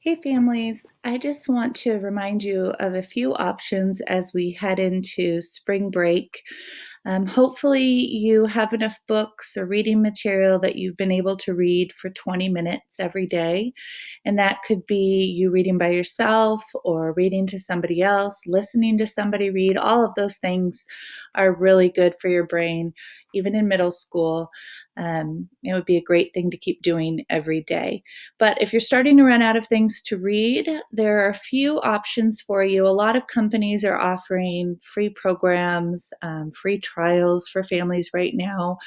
Hey families, I just want to remind you of a few options as we head into spring break. Hopefully, you have enough books or reading material that you've been able to read for 20 minutes every day. And that could be you reading by yourself or reading to somebody else, listening to somebody read. All of those things are really good for your brain, even in middle school. It would be a great thing to keep doing every day. But if you're starting to run out of things to read, there are a few options for you. A lot of companies are offering free programs, free trials for families right now.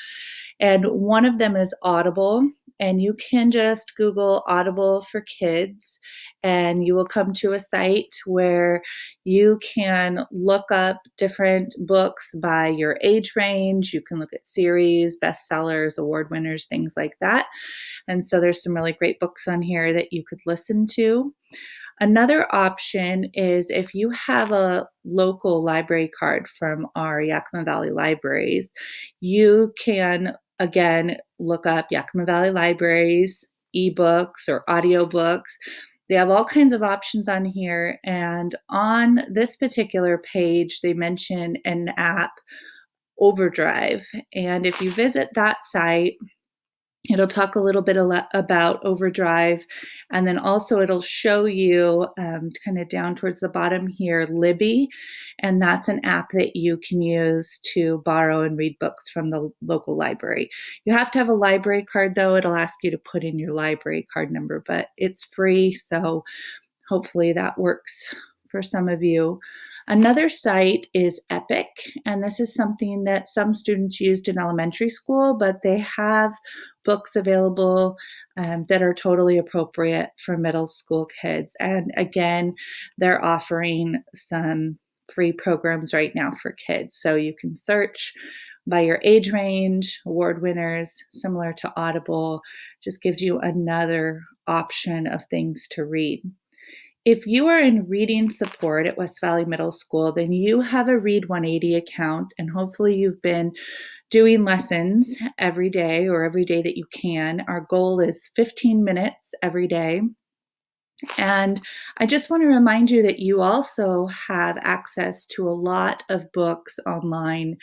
And one of them is Audible. And you can just Google Audible for kids, and you will come to a site where you can look up different books by your age range. You can look at series, bestsellers, award winners, things like that. And so there's some really great books on here that you could listen to. Another option is if you have a local library card from our Yakima Valley libraries, you can again look up Yakima Valley Libraries, ebooks or audiobooks. They have all kinds of options on here. And on this particular page, they mention an app, Overdrive. And if you visit that site, it'll talk a little bit about Overdrive, and then also it'll show you kind of down towards the bottom here, Libby, and that's an app that you can use to borrow and read books from the local library. You have to have a library card, though. It'll ask you to put in your library card number, but it's free, so hopefully that works for some of you. Another site is Epic, and this is something that some students used in elementary school, but they have books available that are totally appropriate for middle school kids. And again, they're offering some free programs right now for kids. So you can search by your age range, award winners, similar to Audible, just gives you another option of things to read. If you are in reading support at West Valley Middle School, then you have a Read 180 account, and hopefully you've been doing lessons every day or every day that you can. Our goal is 15 minutes every day. And I just want to remind you that you also have access to a lot of books online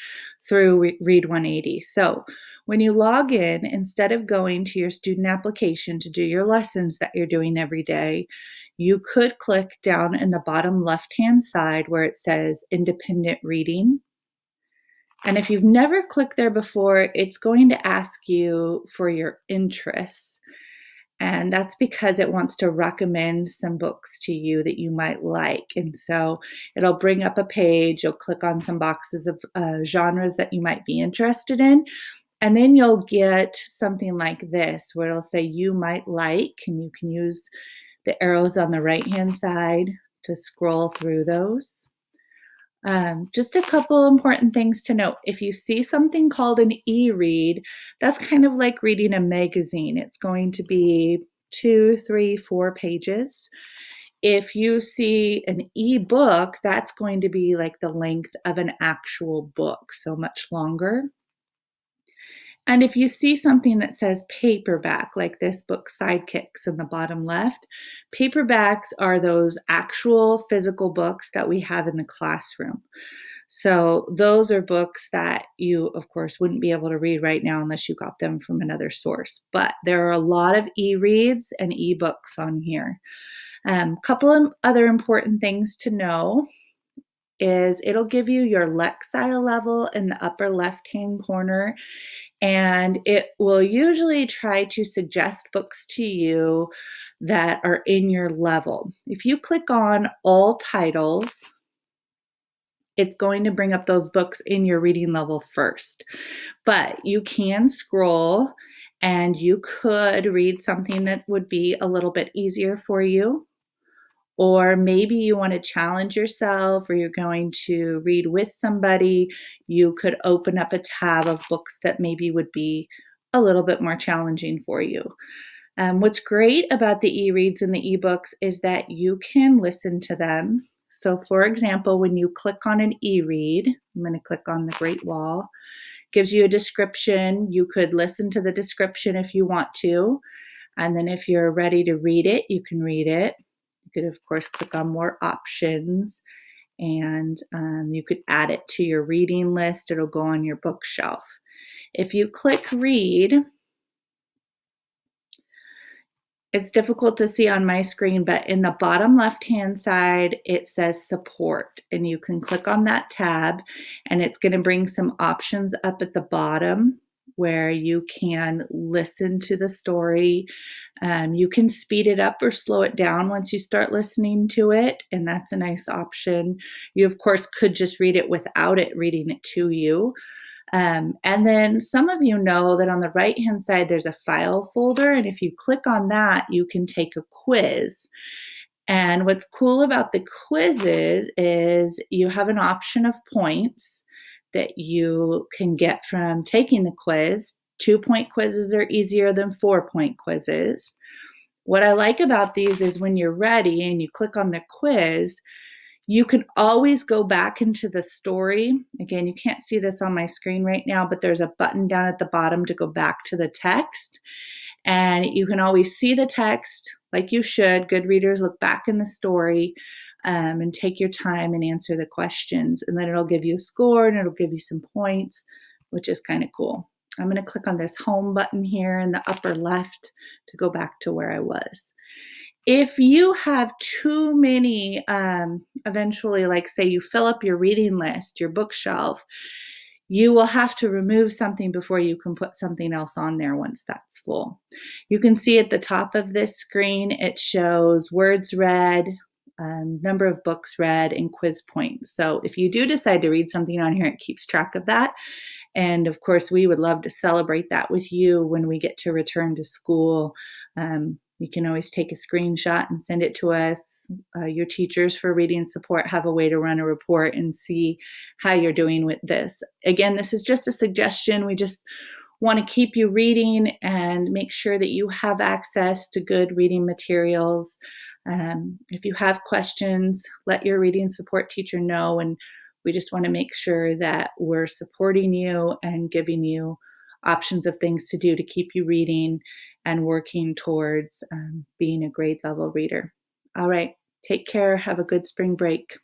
through Read 180. So when you log in, instead of going to your student application to do your lessons that you're doing every day, you could click down in the bottom left-hand side where it says Independent Reading. And if you've never clicked there before, it's going to ask you for your interests. And that's because it wants to recommend some books to you that you might like. And so it'll bring up a page, you'll click on some boxes of genres that you might be interested in. And then you'll get something like this where it'll say you might like, and you can use the arrows on the right-hand side to scroll through those. Just a couple important things to note. If you see something called an e-read, that's kind of like reading a magazine. It's going to be 2, 3, 4 pages. If you see an e-book, that's going to be like the length of an actual book, so much longer. And if you see something that says paperback, like this book, Sidekicks, in the bottom left, paperbacks are those actual physical books that we have in the classroom. So those are books that you, of course, wouldn't be able to read right now unless you got them from another source. But there are a lot of e-reads and e-books on here. Couple of other important things to know is it'll give you your Lexile level in the upper left-hand corner, and it will usually try to suggest books to you that are in your level. If you click on all titles, it's going to bring up those books in your reading level first. But you can scroll and you could read something that would be a little bit easier for you. Or maybe you want to challenge yourself or you're going to read with somebody, you could open up a tab of books that maybe would be a little bit more challenging for you. What's great about the e-reads and the ebooks is that you can listen to them. So for example, when you click on an e-read, I'm going to click on the Great Wall, gives you a description. You could listen to the description if you want to. And then if you're ready to read it, you can read it. You could, of course, click on more options, and you could add it to your reading list. It'll go on your bookshelf. If you click read, it's difficult to see on my screen, but in the bottom left-hand side, it says support, and you can click on that tab, and it's going to bring some options up at the bottom where you can listen to the story. You can speed it up or slow it down once you start listening to it, and that's a nice option. You, of course, could just read it without it reading it to you. And then some of you know that on the right-hand side, there's a file folder. And if you click on that, you can take a quiz. And what's cool about the quizzes is you have an option of points that you can get from taking the quiz. 2-point quizzes are easier than 4-point quizzes. What I like about these is when you're ready and you click on the quiz, you can always go back into the story. Again, you can't see this on my screen right now, but there's a button down at the bottom to go back to the text. And you can always see the text like you should. Good readers look back in the story and take your time and answer the questions. And then it'll give you a score and it'll give you some points, which is kind of cool. I'm going to click on this home button here in the upper left to go back to where I was. If you have too many, eventually, like say you fill up your reading list, your bookshelf, you will have to remove something before you can put something else on there once that's full. You can see at the top of this screen, it shows words read, number of books read, and quiz points. So if you do decide to read something on here, it keeps track of that. And of course, we would love to celebrate that with you when we get to return to school. You can always take a screenshot and send it to us. Your teachers for reading support have a way to run a report and see how you're doing with this. Again, this is just a suggestion. We just want to keep you reading and make sure that you have access to good reading materials. If you have questions, let your reading support teacher know, and we just want to make sure that we're supporting you and giving you options of things to do to keep you reading and working towards being a grade level reader. All right, take care. Have a good spring break.